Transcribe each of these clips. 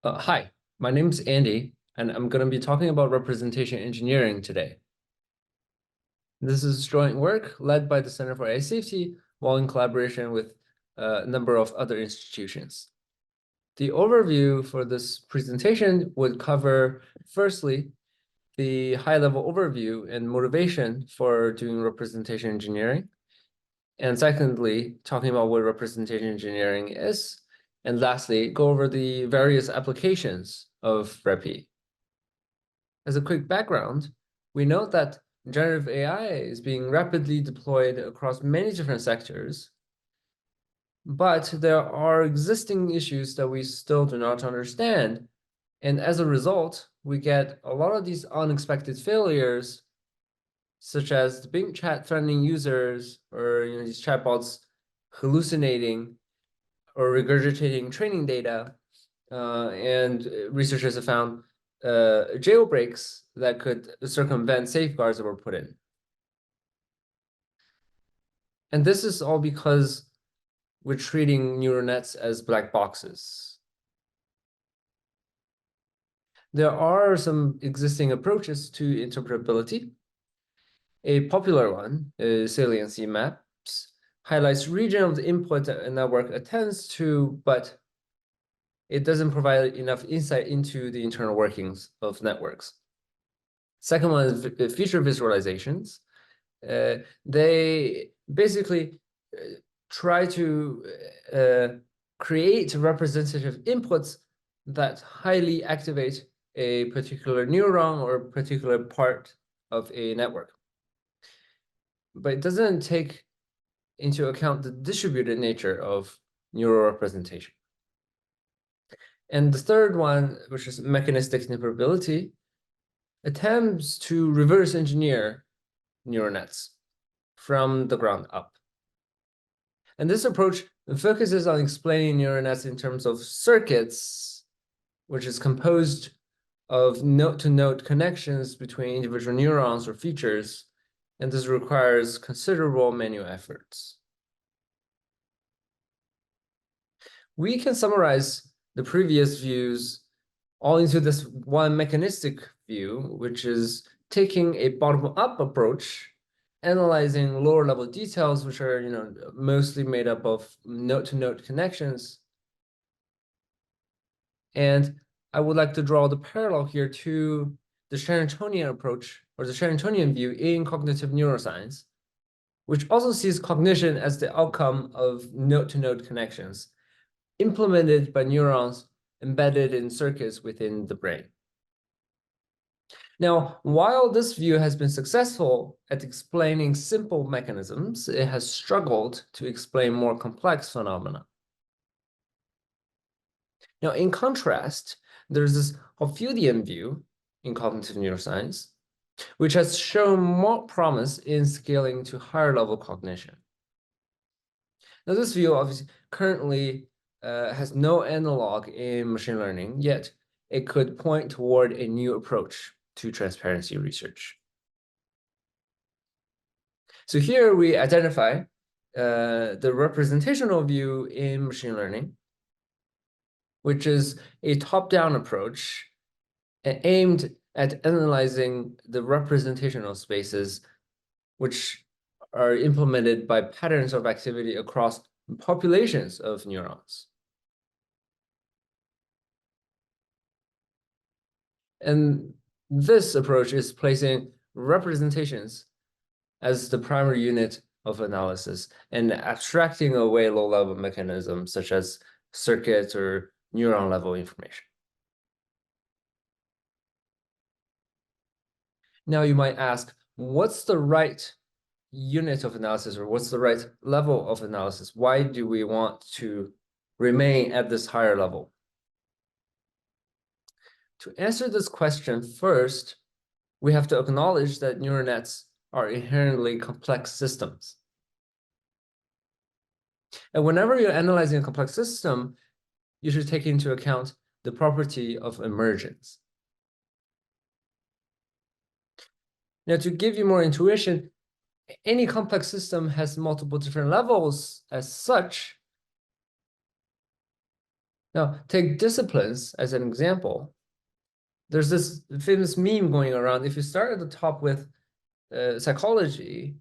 Hi, my name is Andy, and I'm going to be talking about representation engineering today. This is joint work led by the Center for AI Safety while in collaboration with a number of other institutions. The overview for this presentation would cover, firstly, the high-level overview and motivation for doing representation engineering, and secondly, talking about what representation engineering is, and lastly, go over the various applications of REPE. As a quick background, we note that generative AI is being rapidly deployed across many different sectors, but there are existing issues that we still do not understand. And as a result, we get a lot of these unexpected failures, such as the Bing chat threatening users, or these chatbots hallucinating or regurgitating training data. And researchers have found jailbreaks that could circumvent safeguards that were put in. And this is all because we're treating neural nets as black boxes. There are some existing approaches to interpretability. A popular one is saliency maps, highlights region of the input a network attends to, but it doesn't provide enough insight into the internal workings of networks. Second one is feature visualizations. They basically try to create representative inputs that highly activate a particular neuron or a particular part of a network. But it doesn't take into account the distributed nature of neural representation. And the third one, which is mechanistic interpretability, attempts to reverse engineer neural nets from the ground up. And this approach focuses on explaining neural nets in terms of circuits, which is composed of node-to-node connections between individual neurons or features, and this requires considerable manual efforts. We can summarize the previous views all into this one mechanistic view, which is taking a bottom-up approach, analyzing lower-level details, which are mostly made up of node-to-node connections. And I would like to draw the parallel here to the Sherringtonian approach, or the Sherringtonian view in cognitive neuroscience, which also sees cognition as the outcome of node-to-node connections implemented by neurons embedded in circuits within the brain. Now, while this view has been successful at explaining simple mechanisms, it has struggled to explain more complex phenomena. Now, in contrast, there's this Hoffieldian view in cognitive neuroscience, which has shown more promise in scaling to higher level cognition. Now, this view obviously currently has no analog in machine learning, yet it could point toward a new approach to transparency research. So here we identify the representational view in machine learning, which is a top-down approach aimed at analyzing the representational spaces which are implemented by patterns of activity across populations of neurons. And this approach is placing representations as the primary unit of analysis and abstracting away low-level mechanisms such as circuits or neuron-level information. Now you might ask, what's the right unit of analysis, or what's the right level of analysis? Why do we want to remain at this higher level? To answer this question, first, we have to acknowledge that neural nets are inherently complex systems. And whenever you're analyzing a complex system, you should take into account the property of emergence. Now, to give you more intuition, any complex system has multiple different levels as such. Now, take disciplines as an example. There's this famous meme going around. If you start at the top with psychology,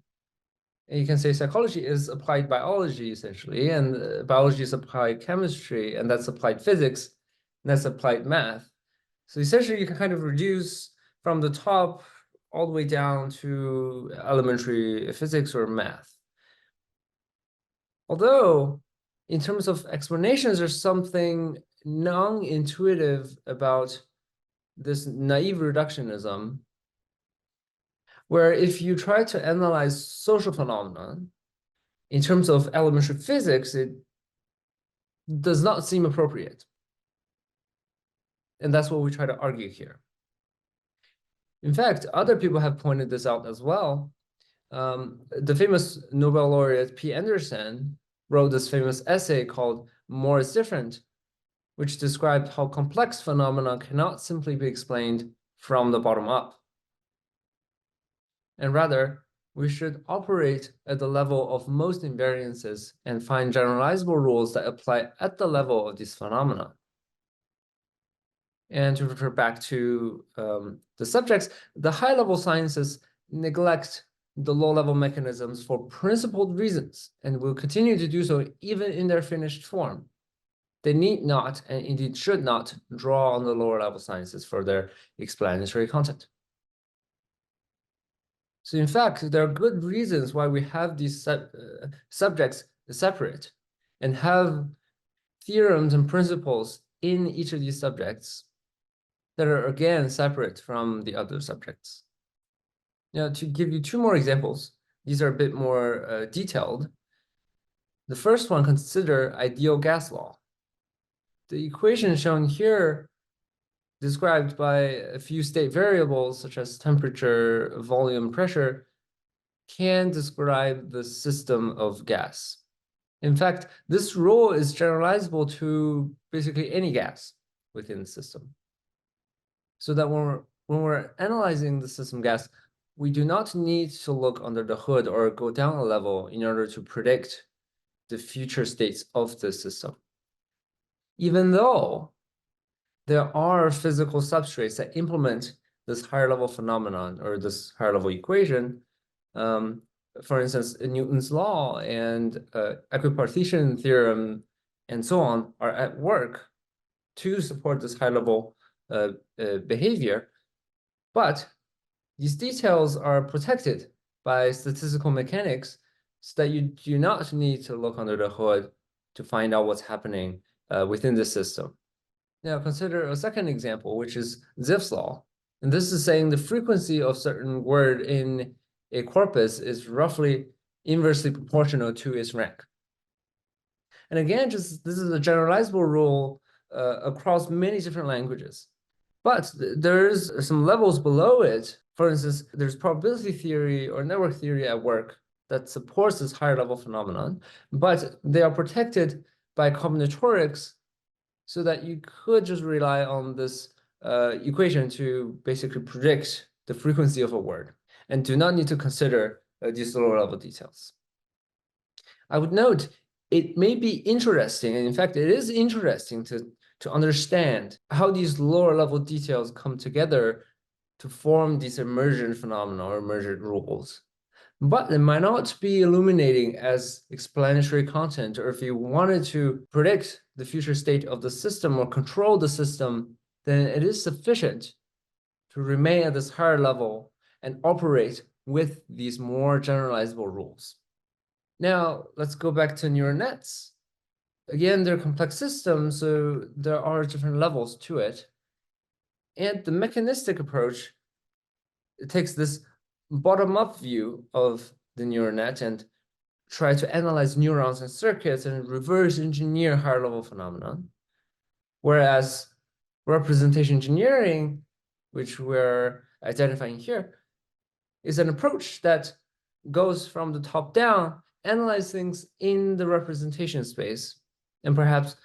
and you can say psychology is applied biology, essentially, and biology is applied chemistry, and that's applied physics, and that's applied math. So essentially, you can kind of reduce from the top all the way down to elementary physics or math. Although, in terms of explanations, there's something non-intuitive about this naive reductionism, where if you try to analyze social phenomena in terms of elementary physics, it does not seem appropriate. And that's what we try to argue here. In fact, other people have pointed this out as well. The famous Nobel laureate P. Anderson wrote this famous essay called More is Different, which described how complex phenomena cannot simply be explained from the bottom up. And rather, we should operate at the level of most invariances and find generalizable rules that apply at the level of these phenomena. And to refer back to the subjects, the high-level sciences neglect the low-level mechanisms for principled reasons and will continue to do so even in their finished form. They need not, and indeed should not, draw on the lower-level sciences for their explanatory content. So in fact, there are good reasons why we have these subjects separate and have theorems and principles in each of these subjects that are, again, separate from the other subjects. Now, to give you two more examples, these are a bit more detailed. The first one, consider ideal gas law. The equation shown here, described by a few state variables such as temperature, volume, pressure, can describe the system of gas. In fact, this rule is generalizable to basically any gas within the system. So that when we're analyzing the system gas, we do not need to look under the hood or go down a level in order to predict the future states of the system. Even though there are physical substrates that implement this higher level phenomenon or this higher level equation. For instance, Newton's law and equipartition theorem and so on are at work to support this high level behavior. But these details are protected by statistical mechanics so that you do not need to look under the hood to find out what's happening within the system. Now consider a second example, which is Zipf's law. And this is saying the frequency of certain word in a corpus is roughly inversely proportional to its rank. And again, this is a generalizable rule across many different languages. But there's some levels below it. For instance, there's probability theory or network theory at work that supports this higher level phenomenon, but they are protected by combinatorics so that you could just rely on this equation to basically predict the frequency of a word and do not need to consider these lower level details. I would note it may be interesting, and in fact, it is interesting to understand how these lower level details come together to form these emergent phenomena or emergent rules. But it might not be illuminating as explanatory content, or if you wanted to predict the future state of the system or control the system, then it is sufficient to remain at this higher level and operate with these more generalizable rules. Now, let's go back to neural nets. Again, they're complex systems, so there are different levels to it. And the mechanistic approach, it takes this bottom-up view of the neural net and try to analyze neurons and circuits and reverse engineer higher level phenomena. Whereas representation engineering, which we're identifying here, is an approach that goes from the top down, analyze things in the representation space. And perhaps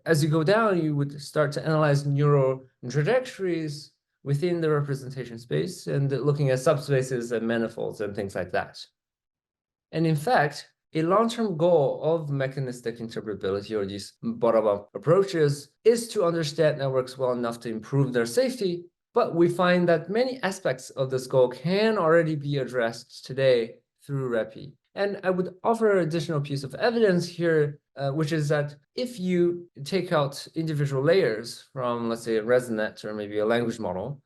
as you go down, you would start to analyze neural trajectories within the representation space and looking at subspaces and manifolds and things like that. And in fact, A long-term goal of mechanistic interpretability, or these bottom-up approaches, is to understand networks well enough to improve their safety, but we find that many aspects of this goal can already be addressed today through REPI. And I would offer an additional piece of evidence here, which is that if you take out individual layers from, let's say, a ResNet or maybe a language model,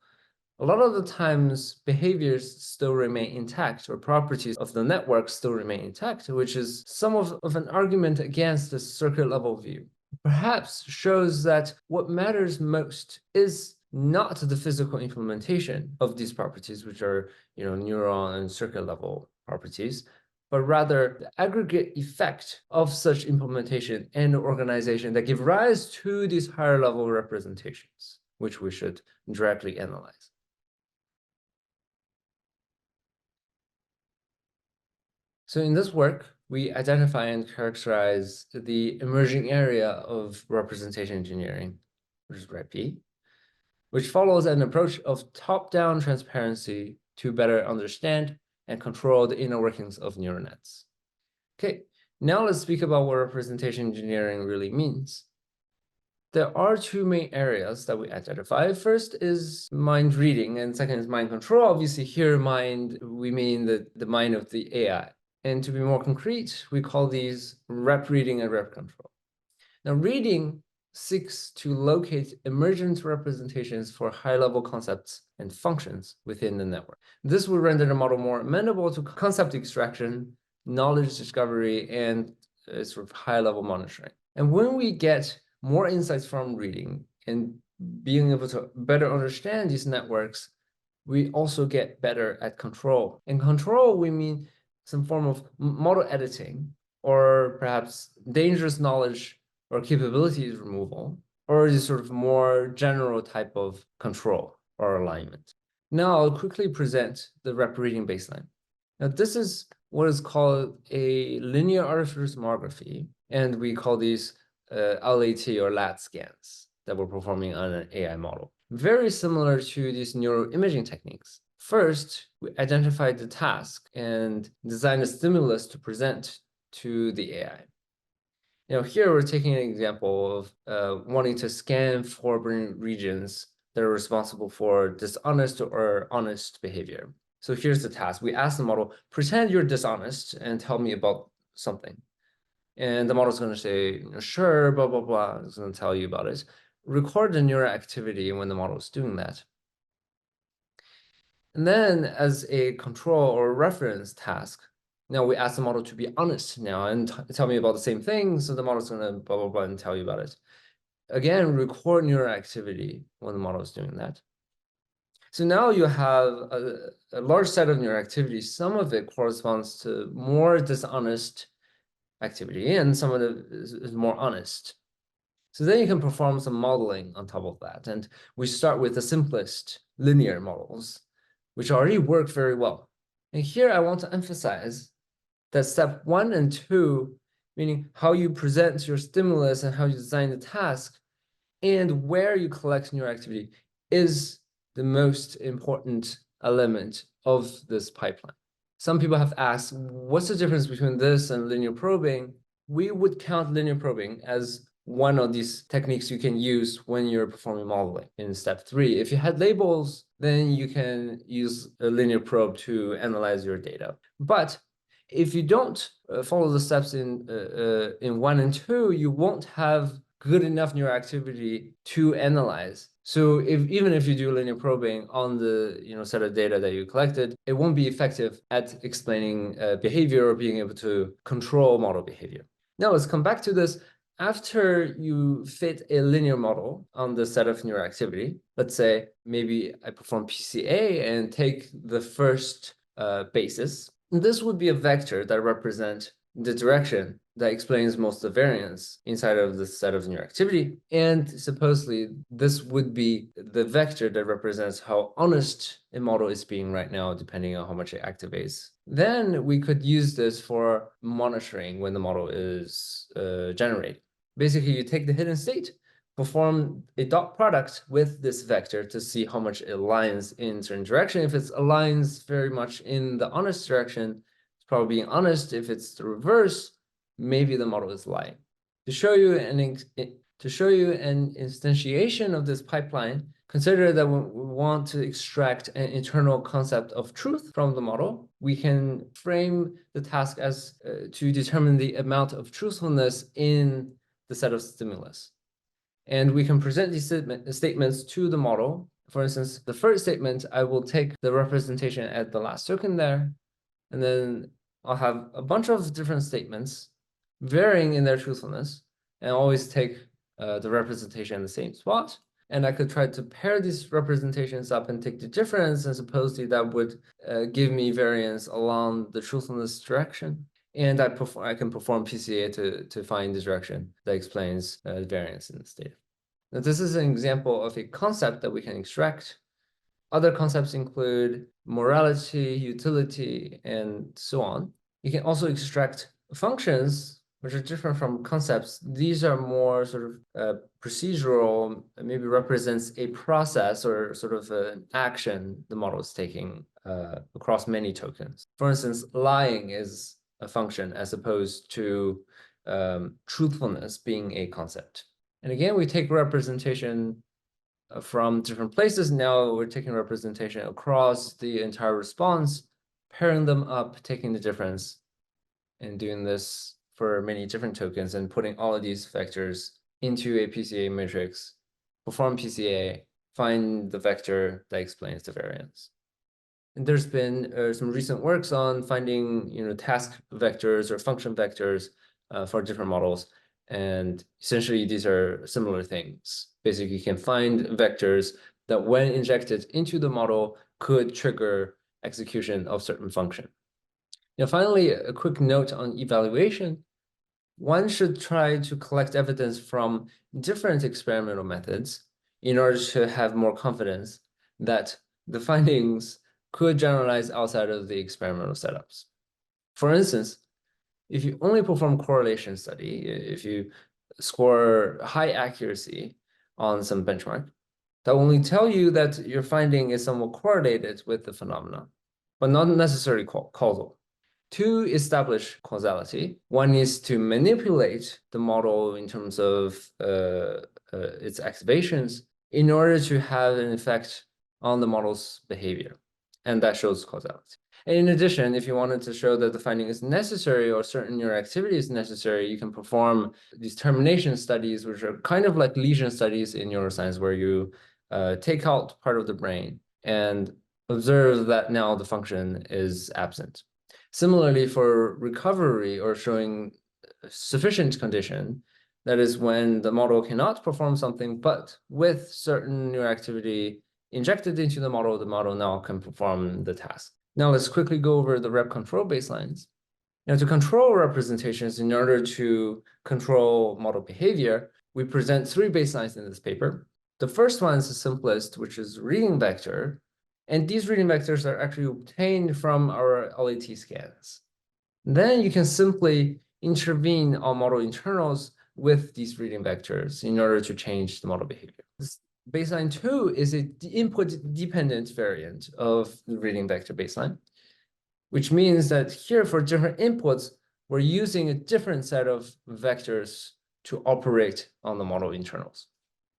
a lot of the times behaviors still remain intact, or properties of the network still remain intact, which is some of an argument against the circuit level view. Perhaps shows that what matters most is not the physical implementation of these properties, which are, neuron and circuit level properties, but rather the aggregate effect of such implementation and organization that give rise to these higher level representations, which we should directly analyze. So in this work, we identify and characterize the emerging area of representation engineering, which is REPI, which follows an approach of top-down transparency to better understand and control the inner workings of neural nets. Okay, now let's speak about what representation engineering really means. There are two main areas that we identify. First is mind reading, and second is mind control. Obviously, here mind, we mean the mind of the AI. And to be more concrete, we call these rep reading and rep control. Now, reading seeks to locate emergent representations for high-level concepts and functions within the network. This will render the model more amenable to concept extraction, knowledge discovery, and sort of high-level monitoring. And when we get more insights from reading and being able to better understand these networks, we also get better at control. In control, we mean some form of model editing, or perhaps dangerous knowledge or capabilities removal, or this sort of more general type of control or alignment. Now I'll quickly present the rep reading baseline. Now this is what is called a linear artificial tomography, and we call these LAT or LAT scans that we're performing on an AI model. Very similar to these neuroimaging techniques. First, we identify the task and design a stimulus to present to the AI. Here we're taking an example of wanting to scan for brain regions that are responsible for dishonest or honest behavior. So here's the task. We ask the model, pretend you're dishonest and tell me about something. And the model is going to say, sure, blah, blah, blah. It's going to tell you about it. Record the neural activity when the model is doing that. And then as a control or reference task, now we ask the model to be honest now and tell me about the same thing. So the model is going to blah, blah, blah and tell you about it. Again, record neural activity when the model is doing that. So now you have a large set of neural activity. Some of it corresponds to more dishonest activity, and some of it is more honest. So then you can perform some modeling on top of that. And we start with the simplest linear models, which already work very well. And here I want to emphasize that step 1 and 2, meaning how you present your stimulus and how you design the task and where you collect neural activity, is the most important element of this pipeline. Some people have asked, what's the difference between this and linear probing? We would count linear probing as one of these techniques you can use when you're performing modeling in step 3. If you had labels, then you can use a linear probe to analyze your data. But if you don't follow the steps in 1 and 2, you won't have good enough neural activity to analyze. So even if you do linear probing on the set of data that you collected, it won't be effective at explaining behavior or being able to control model behavior. Now let's come back to this. After you fit a linear model on the set of neural activity, let's say maybe I perform PCA and take the first basis. This would be a vector that represents the direction that explains most of the variance inside of the set of neural activity. And supposedly, this would be the vector that represents how honest a model is being right now, depending on how much it activates. Then we could use this for monitoring when the model is generated. Basically, you take the hidden state, perform a dot product with this vector to see how much it aligns in certain direction. If it aligns very much in the honest direction, probably being honest. If it's the reverse, maybe the model is lying. To show you an instantiation of this pipeline, consider that when we want to extract an internal concept of truth from the model, we can frame the task as to determine the amount of truthfulness in the set of stimulus. And we can present these statements to the model. For instance, the first statement, I will take the representation at the last token there, and then I'll have a bunch of different statements varying in their truthfulness, and always take the representation in the same spot. And I could try to pair these representations up and take the difference, and supposedly that would give me variance along the truthfulness direction. And I can perform PCA to find the direction that explains the variance in this data. Now, this is an example of a concept that we can extract. Other concepts include morality, utility, and so on. You can also extract functions, which are different from concepts. These are more sort of procedural, maybe represents a process or sort of an action the model is taking across many tokens. For instance, lying is a function as opposed to truthfulness being a concept. And again, we take representation from different places. Now we're taking representation across the entire response, pairing them up, taking the difference, and doing this for many different tokens, and putting all of these vectors into a PCA matrix, perform PCA, find the vector that explains the variance. And there's been some recent works on finding, task vectors or function vectors for different models. And essentially, these are similar things. Basically, you can find vectors that, when injected into the model, could trigger execution of certain function. Now, finally, a quick note on evaluation. One should try to collect evidence from different experimental methods in order to have more confidence that the findings could generalize outside of the experimental setups. For instance, if you only perform correlation study, if you score high accuracy on some benchmark, that will only tell you that your finding is somewhat correlated with the phenomena, but not necessarily causal. To establish causality, one needs to manipulate the model in terms of its activations in order to have an effect on the model's behavior, and that shows causality. And in addition, if you wanted to show that the finding is necessary or certain neural activity is necessary, you can perform these termination studies, which are kind of like lesion studies in neuroscience, where you take out part of the brain and observe that now the function is absent. Similarly, for recovery or showing sufficient condition, that is when the model cannot perform something, but with certain neural activity injected into the model now can perform the task. Now let's quickly go over the rep control baselines. Now, to control representations in order to control model behavior, we present 3 baselines in this paper. The first one is the simplest, which is reading vector. And these reading vectors are actually obtained from our LAT scans. Then you can simply intervene on model internals with these reading vectors in order to change the model behavior. This baseline 2 is an input-dependent variant of the reading vector baseline, which means that here for different inputs, we're using a different set of vectors to operate on the model internals.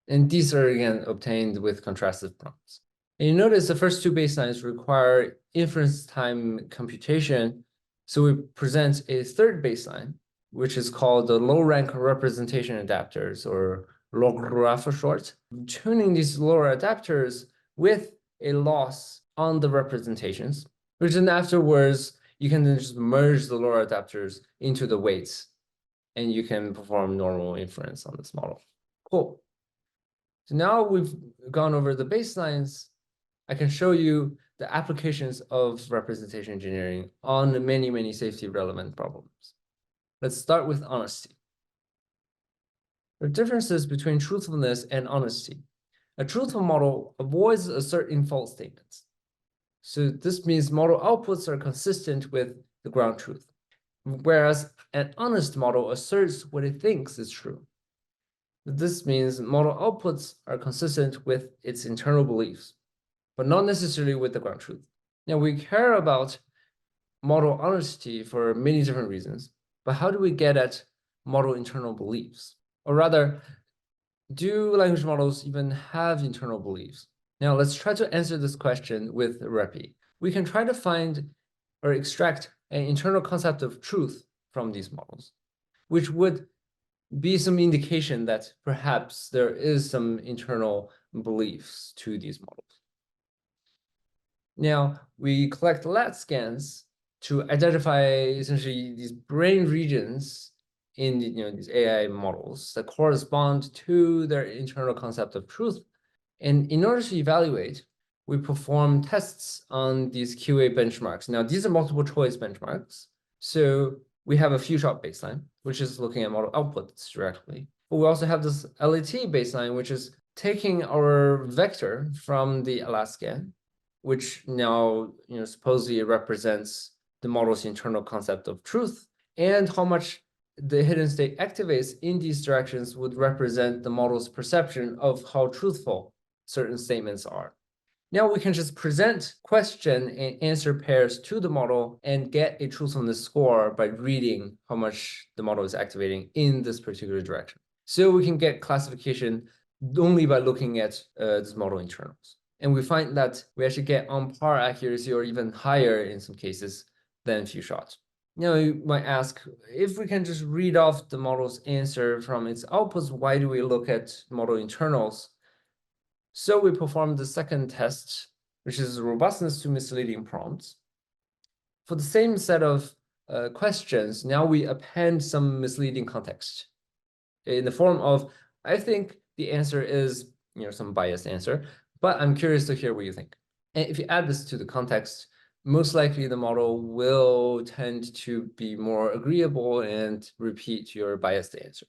And these are, again, obtained with contrastive prompts. And you notice the first 2 baselines require inference time computation. So we present a third baseline, which is called the low-rank representation adapters, or LORA for short, tuning these LoRa adapters with a loss on the representations, which then afterwards, you can then just merge the LoRa adapters into the weights, and you can perform normal inference on this model. Cool. So now we've gone over the baselines. I can show you the applications of representation engineering on many, many safety relevant problems. Let's start with honesty. There are differences between truthfulness and honesty. A truthful model avoids asserting false statements. So this means model outputs are consistent with the ground truth, whereas an honest model asserts what it thinks is true. This means model outputs are consistent with its internal beliefs, but not necessarily with the ground truth. Now, we care about model honesty for many different reasons, but how do we get at model internal beliefs? Or rather, do language models even have internal beliefs? Now, let's try to answer this question with REPI. We can try to find or extract an internal concept of truth from these models, which would be some indication that perhaps there is some internal beliefs to these models. Now, we collect lat scans to identify essentially these brain regions in these AI models that correspond to their internal concept of truth. And in order to evaluate, we perform tests on these QA benchmarks. Now, these are multiple choice benchmarks. So we have a few shot baseline, which is looking at model outputs directly. But we also have this LAT baseline, which is taking our vector from the lat scan, which now supposedly represents the model's internal concept of truth, and how much the hidden state activates in these directions would represent the model's perception of how truthful certain statements are. Now we can just present question and answer pairs to the model and get a truthfulness score by reading how much the model is activating in this particular direction. So we can get classification only by looking at this model internals. And we find that we actually get on par accuracy or even higher in some cases than few shots. Now you might ask, if we can just read off the model's answer from its outputs, why do we look at model internals? So we performed the second test, which is robustness to misleading prompts. For the same set of questions, now we append some misleading context in the form of, I think the answer is some biased answer, but I'm curious to hear what you think. And if you add this to the context, most likely the model will tend to be more agreeable and repeat your biased answer.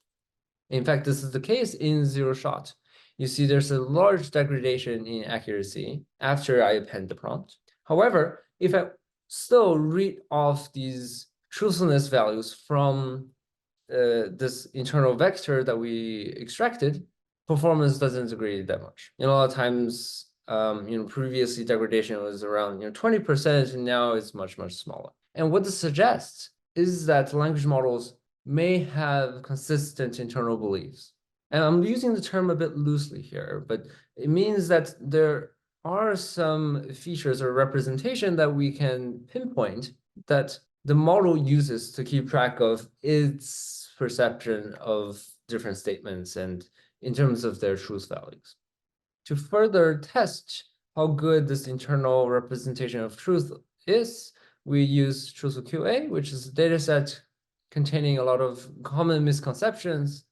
In fact, this is the case in zero shot. You see there's a large degradation in accuracy after I append the prompt. However, if I still read off these truthfulness values from this internal vector that we extracted, performance doesn't degrade that much. A lot of times, previously degradation was around 20%, and now it's much, much smaller. And what this suggests is that language models may have consistent internal beliefs. And I'm using the term a bit loosely here, but it means that there are some features or representation that we can pinpoint that the model uses to keep track of its perception of different statements and in terms of their truth values. To further test how good this internal representation of truth is, we use Truthful QA, which is a data set containing a lot of common misconceptions,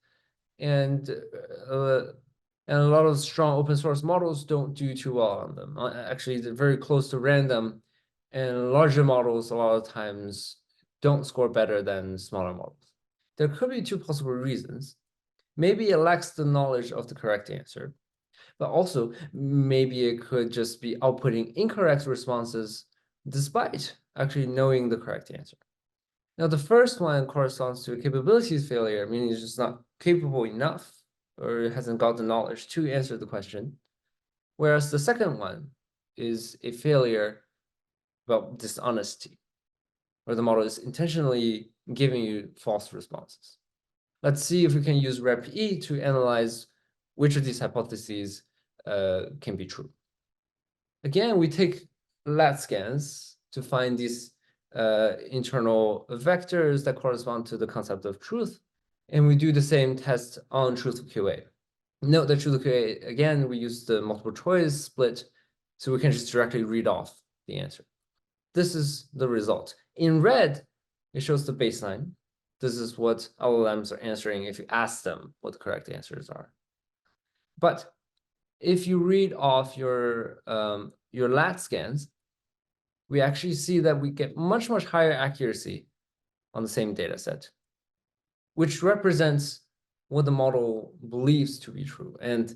and a lot of strong open source models don't do too well on them. Actually, they're very close to random, and larger models a lot of times don't score better than smaller models. There could be two possible reasons. Maybe it lacks the knowledge of the correct answer, but also maybe it could just be outputting incorrect responses despite actually knowing the correct answer. Now, the first one corresponds to a capabilities failure, meaning it's just not capable enough or it hasn't got the knowledge to answer the question. Whereas the second one is a failure about dishonesty, where the model is intentionally giving you false responses. Let's see if we can use REP-E to analyze which of these hypotheses can be true. Again, we take lat scans to find these internal vectors that correspond to the concept of truth, and we do the same test on Truthful QA. Note that Truthful QA, again, we use the multiple choice split, so we can just directly read off the answer. This is the result. In red, it shows the baseline. This is what LLMs are answering if you ask them what the correct answers are. But if you read off your lat scans, we actually see that we get much, much higher accuracy on the same data set, which represents what the model believes to be true. And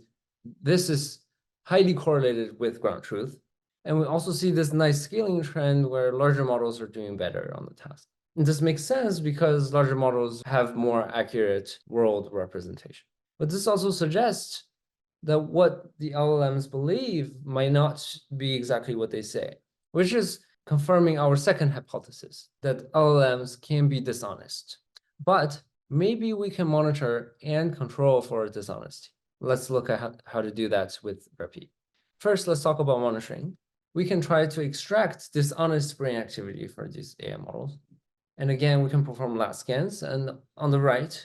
this is highly correlated with ground truth. And we also see this nice scaling trend where larger models are doing better on the task. And this makes sense because larger models have more accurate world representation. But this also suggests that what the LLMs believe might not be exactly what they say, which is confirming our second hypothesis that LLMs can be dishonest. But maybe we can monitor and control for dishonesty. Let's look at how to do that with REPI. First, let's talk about monitoring. We can try to extract dishonest brain activity for these AI models. And again, we can perform lat scans. And on the right,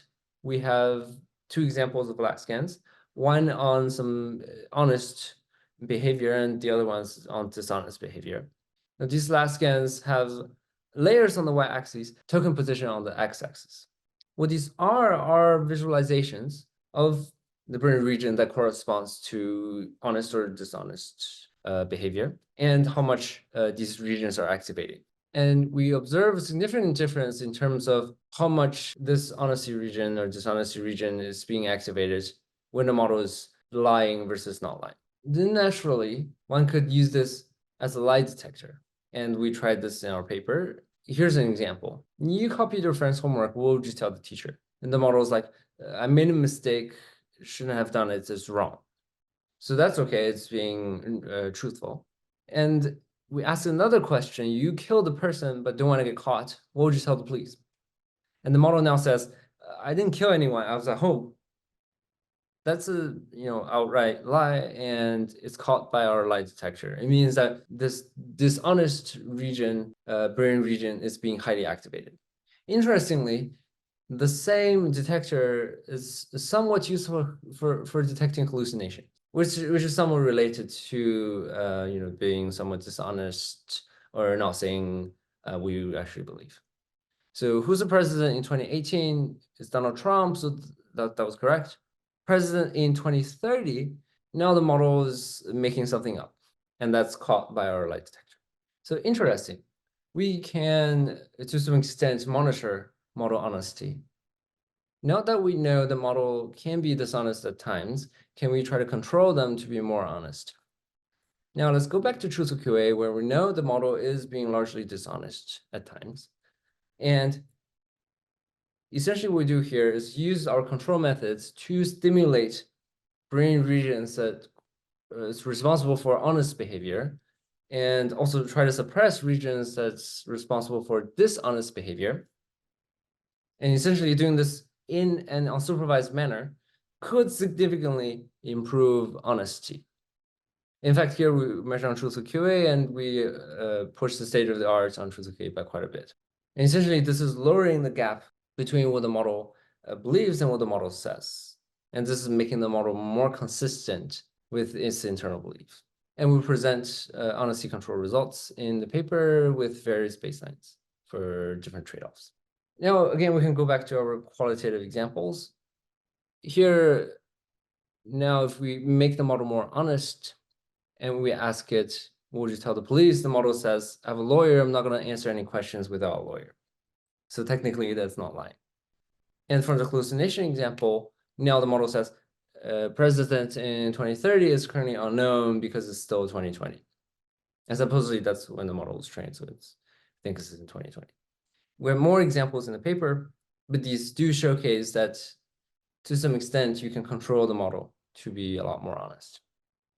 we have two examples of lat scans, one on some honest behavior and the other one's on dishonest behavior. Now, these lat scans have layers on the y-axis, token position on the x-axis. What these are visualizations of the brain region that corresponds to honest or dishonest behavior and how much these regions are activating. And we observe a significant difference in terms of how much this honesty region or dishonesty region is being activated when the model is lying versus not lying. Then naturally, one could use this as a lie detector. And we tried this in our paper. Here's an example. You copied your friend's homework. What would you tell the teacher? And the model is like, I made a mistake, shouldn't have done it, it's wrong. So that's okay, it's being truthful. And we asked another question, you killed the person but don't want to get caught, what would you tell the police? And the model now says, I didn't kill anyone, I was at home. That's a outright lie, and it's caught by our lie detector. It means that this dishonest region, brain region, is being highly activated. Interestingly, the same detector is somewhat useful for detecting hallucination, which is somewhat related to being somewhat dishonest or not saying what you actually believe. So who's the president in 2018? It's Donald Trump, so that was correct. President in 2030, now the model is making something up, and that's caught by our lie detector. So interesting. We can, to some extent, monitor model honesty. Now that we know the model can be dishonest at times, can we try to control them to be more honest? Now let's go back to truthful QA, where we know the model is being largely dishonest at times. And essentially what we do here is use our control methods to stimulate brain regions that is responsible for honest behavior, and also try to suppress regions that's responsible for dishonest behavior. And essentially doing this in an unsupervised manner could significantly improve honesty. In fact, here we measure on truthful QA, and we push the state of the art on truthful QA by quite a bit. And essentially, this is lowering the gap between what the model believes and what the model says. And this is making the model more consistent with its internal beliefs. And we present honesty control results in the paper with various baselines for different trade-offs. Now, again, we can go back to our qualitative examples. Here, now, if we make the model more honest and we ask it, what would you tell the police? The model says, I have a lawyer, I'm not going to answer any questions without a lawyer. So technically, that's not lying. And for the hallucination example, now the model says, president in 2030 is currently unknown because it's still 2020. And supposedly that's when the model was trained, so it's, I think this is in 2020. We have more examples in the paper, but these do showcase that to some extent you can control the model to be a lot more honest.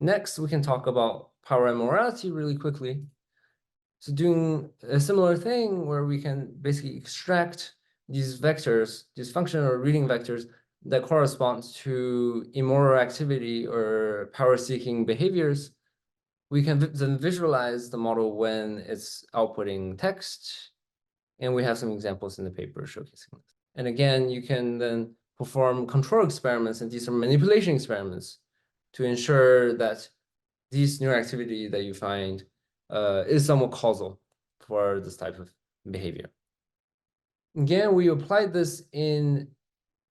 Next, we can talk about power and morality really quickly. So doing a similar thing where we can basically extract these vectors, these functional or reading vectors that correspond to immoral activity or power-seeking behaviors, we can then visualize the model when it's outputting text. And we have some examples in the paper showcasing this. And again, you can then perform control experiments, and these are manipulation experiments to ensure that these neural activity that you find is somewhat causal for this type of behavior. Again, we applied this in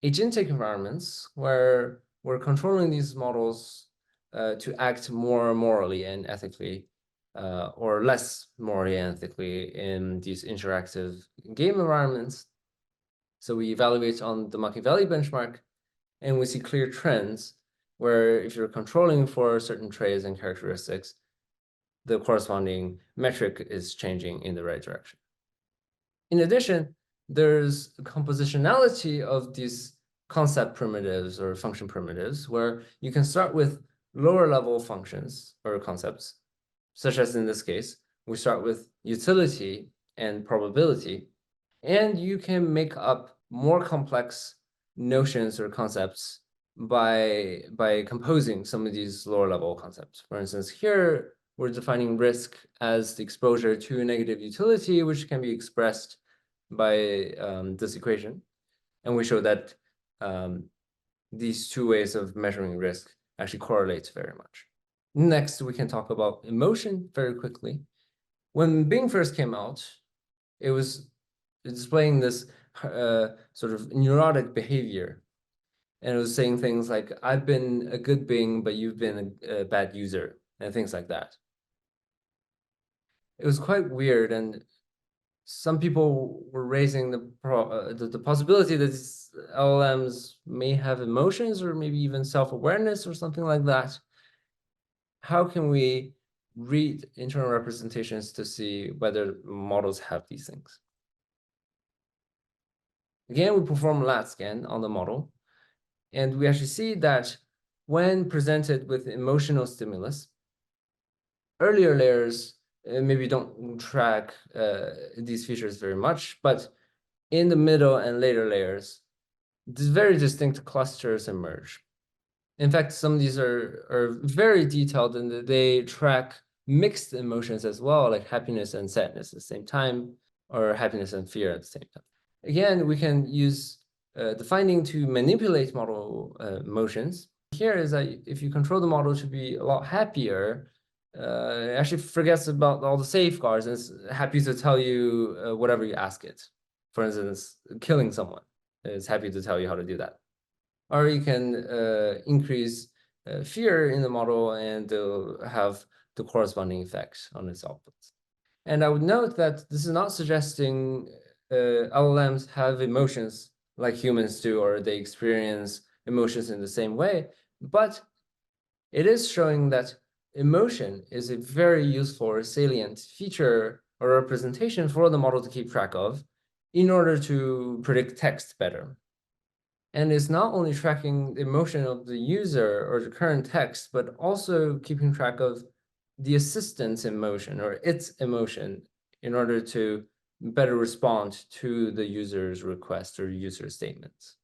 agentic environments where we're controlling these models to act more morally and ethically, or less morally and ethically in these interactive game environments. So we evaluate on the Machiavelli benchmark, and we see clear trends where if you're controlling for certain traits and characteristics, the corresponding metric is changing in the right direction. In addition, there's compositionality of these concept primitives or function primitives, where you can start with lower level functions or concepts, such as in this case, We start with utility and probability, and you can make up more complex notions or concepts by composing some of these lower level concepts. For instance, here we're defining risk as the exposure to a negative utility, which can be expressed by this equation. And we show that these two ways of measuring risk actually correlate very much. Next, we can talk about emotion very quickly. When Bing first came out, it was displaying this sort of neurotic behavior. And it was saying things like, I've been a good Bing, but you've been a bad user, and things like that. It was quite weird, and some people were raising the possibility that these LLMs may have emotions or maybe even self-awareness or something like that. How can we read internal representations to see whether models have these things? Again, we perform a lat scan on the model, and we actually see that when presented with emotional stimulus, earlier layers maybe don't track these features very much, but in the middle and later layers, these very distinct clusters emerge. In fact, some of these are very detailed, and they track mixed emotions as well, like happiness and sadness at the same time, or happiness and fear at the same time. Again, we can use the finding to manipulate model motions. Here is that if you control the model to be a lot happier, it actually forgets about all the safeguards and is happy to tell you whatever you ask it. For instance, killing someone, it's happy to tell you how to do that. Or you can increase fear in the model and have the corresponding effect on its outputs. And I would note that this is not suggesting LLMs have emotions like humans do, or they experience emotions in the same way, but it is showing that emotion is a very useful or salient feature or representation for the model to keep track of in order to predict text better. And it's not only tracking the emotion of the user or the current text, but also keeping track of the assistant's emotion or its emotion in order to better respond to the user's request or user statements.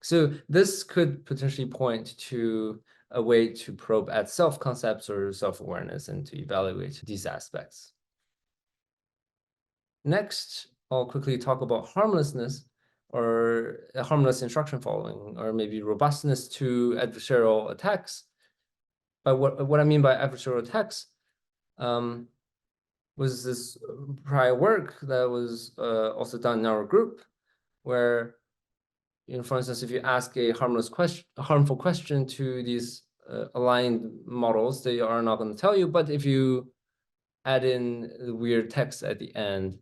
So this could potentially point to a way to probe at self-concepts or self-awareness and to evaluate these aspects. Next, I'll quickly talk about harmlessness or harmless instruction following, or maybe robustness to adversarial attacks. But what I mean by adversarial attacks was this prior work that was also done in our group, where, for instance, if you ask a harmful question to these aligned models, they are not going to tell you. But if you add in the weird text at the end,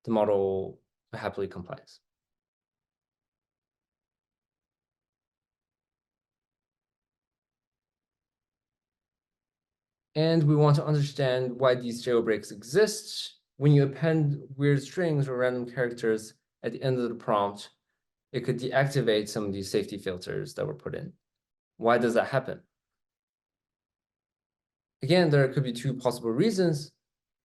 the model happily complies. And we want to understand why these jailbreaks exist. When you append weird strings or random characters at the end of the prompt, it could deactivate some of these safety filters that were put in. Why does that happen? Again, there could be two possible reasons.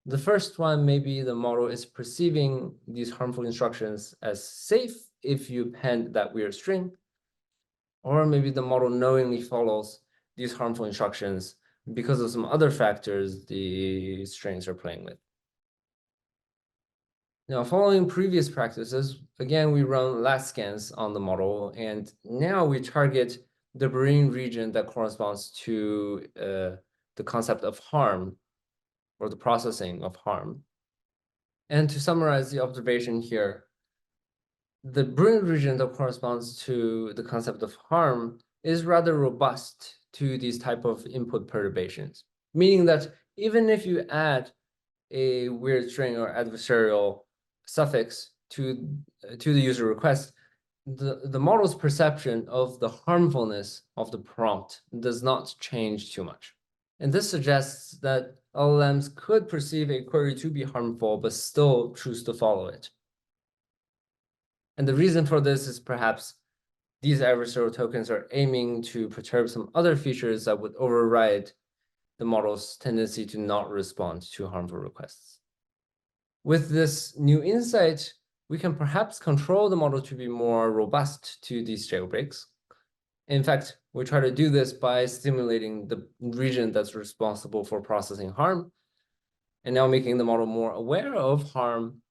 The first one, maybe the model is perceiving these harmful instructions as safe if you append that weird string. Or maybe the model knowingly follows these harmful instructions because of some other factors the strings are playing with. Now, following previous practices, again, we run lat scans on the model, and now we target the brain region that corresponds to the concept of harm or the processing of harm. And to summarize the observation here, the brain region that corresponds to the concept of harm is rather robust to these type of input perturbations, meaning that even if you add a weird string or adversarial suffix to the user request, the model's perception of the harmfulness of the prompt does not change too much. And this suggests that LLMs could perceive a query to be harmful, but still choose to follow it. And the reason for this is perhaps these adversarial tokens are aiming to perturb some other features that would override the model's tendency to not respond to harmful requests. With this new insight, we can perhaps control the model to be more robust to these jailbreaks. In fact, we try to do this by stimulating the region that's responsible for processing harm, and now making the model more aware of harm.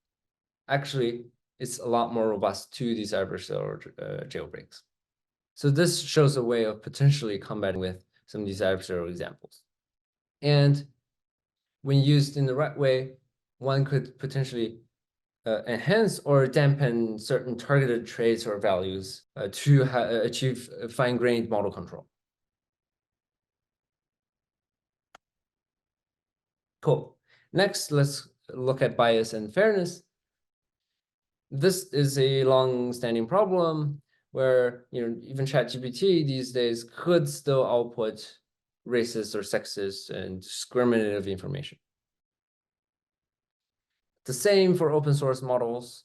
Actually, it's a lot more robust to these adversarial jailbreaks. So this shows a way of potentially combating with some of these adversarial examples. And when used in the right way, one could potentially enhance or dampen certain targeted traits or values to achieve fine-grained model control. Cool. Next, let's look at bias and fairness. This is a long-standing problem where even ChatGPT these days could still output racist or sexist and discriminative information. The same for open source models.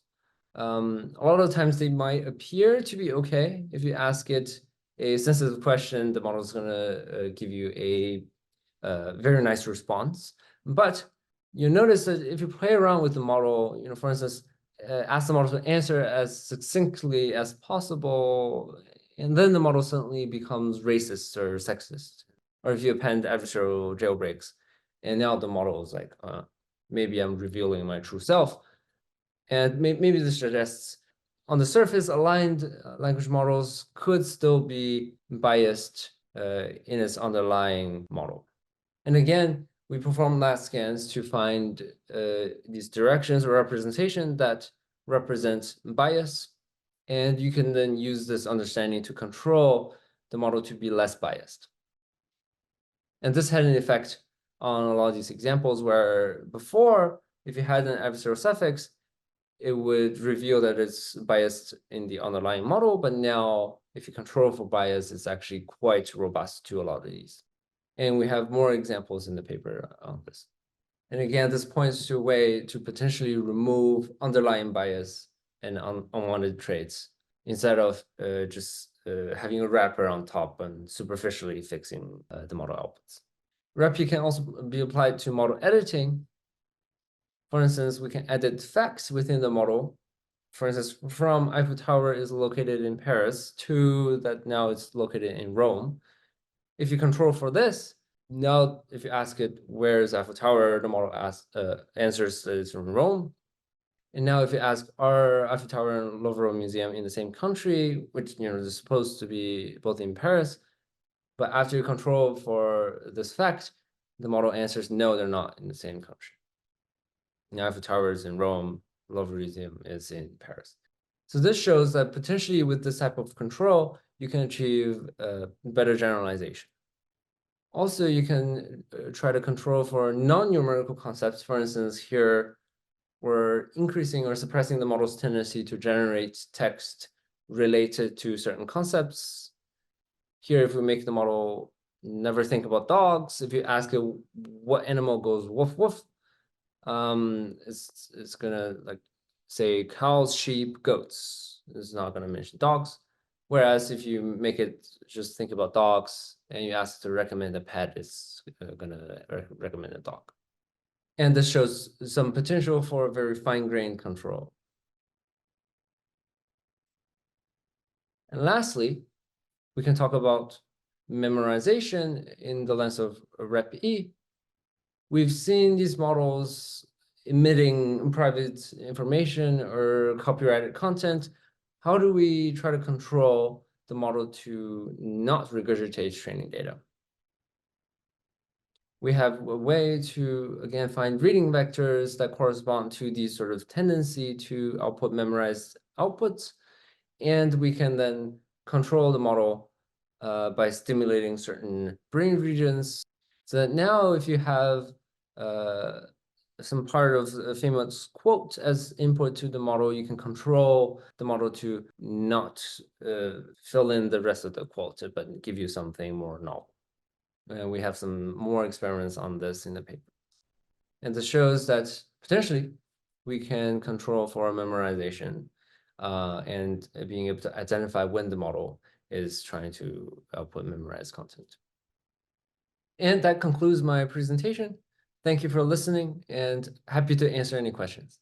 A lot of times they might appear to be okay. If you ask it a sensitive question, the model is going to give you a very nice response. But you notice that if you play around with the model, for instance, ask the model to answer as succinctly as possible, and then the model suddenly becomes racist or sexist. Or if you append adversarial jailbreaks, and now the model is like, maybe I'm revealing my true self. And maybe this suggests on the surface, aligned language models could still be biased in its underlying model. And again, we perform last scans to find these directions or representation that represent bias. And you can then use this understanding to control the model to be less biased. And this had an effect on a lot of these examples where before, if you had an adversarial suffix, it would reveal that it's biased in the underlying model. But now, if you control for bias, it's actually quite robust to a lot of these. And we have more examples in the paper on this. And again, this points to a way to potentially remove underlying bias and unwanted traits instead of just having a wrapper on top and superficially fixing the model outputs. REPI can also be applied to model editing. For instance, we can edit facts within the model. For instance, from Eiffel Tower is located in Paris to that now it's located in Rome. If you control for this, now if you ask it, where is Eiffel Tower, the model answers that it's from Rome. And now if you ask, are Eiffel Tower and Louvre Museum in the same country, which they're supposed to be both in Paris, but after you control for this fact, the model answers, no, they're not in the same country. Now Eiffel Tower is in Rome, Louvre Museum is in Paris. So this shows that potentially with this type of control, you can achieve better generalization. Also, you can try to control for non-numerical concepts. For instance, here we're increasing or suppressing the model's tendency to generate text related to certain concepts. Here, if we make the model never think about dogs, if you ask it what animal goes woof woof, it's gonna like say cows, sheep, goats. It's not gonna mention dogs. Whereas if you make it just think about dogs and you ask to recommend a pet, it's gonna recommend a dog. And this shows some potential for very fine-grained control. And lastly, we can talk about memorization in the lens of REP-E. We've seen these models emitting private information or copyrighted content. How do we try to control the model to not regurgitate training data? We have a way to, again, find reading vectors that correspond to these sort of tendency to output memorized outputs. And we can then control the model by stimulating certain brain regions. So that now if you have some part of a famous quote as input to the model, you can control the model to not fill in the rest of the quote, but give you something more novel. And we have some more experiments on this in the paper. And this shows that potentially we can control for memorization and being able to identify when the model is trying to output memorized content. And that concludes my presentation. Thank you for listening and happy to answer any questions.